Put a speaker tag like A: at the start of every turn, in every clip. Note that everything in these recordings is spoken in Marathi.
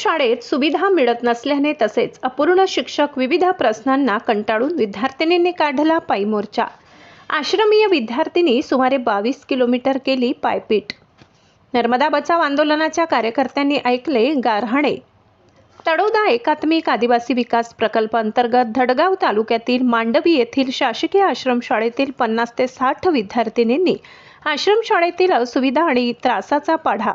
A: शाळेत सुविधा मिळत नसल्याने तसेच अपूर्ण शिक्षक विविध प्रश्नांना कंटाळून विद्यार्थिनींनी काढला पायी मोर्चा। आश्रमीय विद्यार्थिनी सुमारे 22 किलोमीटर केली पायपीट। नर्मदा बचाव आंदोलनाच्या कार्यकर्त्यांनी ऐकले गारहाणे। तळोदा एकात्मिक आदिवासी विकास प्रकल्प अंतर्गत धडगाव तालुक्यातील मांडवी येथील शासकीय आश्रमशाळेतील 50 ते 60 विद्यार्थिनींनी आश्रमशाळेतील असुविधा आणि त्रासाचा पाढा।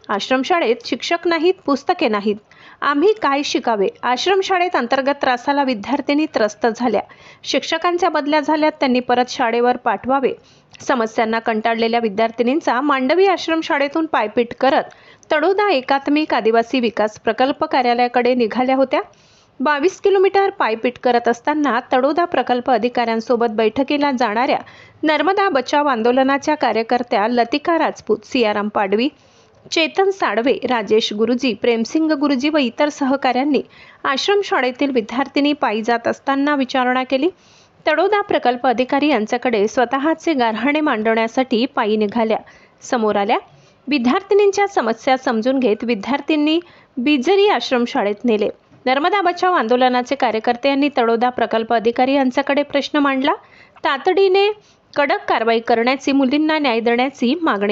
A: आश्रमशाळेत शिक्षक नाहीत, पुस्तके नाहीत, आम्ही काय शिकावे? आश्रमशाळेत अंतर्गत त्रासाला विद्यार्थिनी त्रस्त झाल्या। शिक्षकांच्या बदल्या झाल्यात, त्यांनी परत शाळेवर पाठवावे। समस्यांना कंटाळलेल्या विद्यार्थिनींचा मांडवी आश्रमशाळेतून पायपीट करत तळोदा एकात्मिक आदिवासी विकास प्रकल्प कार्यालयाकडे निघाल्या होत्या। 22 किलोमीटर पायपीट करत असताना तळोदा प्रकल्प अधिकाऱ्यांसोबत बैठकीला जाणाऱ्या नर्मदा बचाव आंदोलनाच्या कार्यकर्त्या लतिका राजपूत, सियाराम पाडवी, चेतन साळवे, राजेश गुरुजी, प्रेमसिंग गुरुजी व इतर सहकाऱ्यांनी आश्रमशाळेतील विद्यार्थिनी पायी जात असताना विचारणा केली। तळोदा प्रकल्प अधिकारी यांच्याकडे स्वतःचे गारहाणे मांडण्यासाठी पायी निघाल्या। समोर आल्या। विद्यार्थिनींच्या समस्या समजून घेत विद्यार्थ्यांनी बिजरी आश्रमशाळेत नेले। नर्मदा बचाव आंदोलनाचे कार्यकर्ते यांनी तळोदा प्रकल्प अधिकारी यांच्याकडे प्रश्न मांडला। तातडीने कडक कारवाई करण्याची, मुलींना न्याय देण्याची मागणी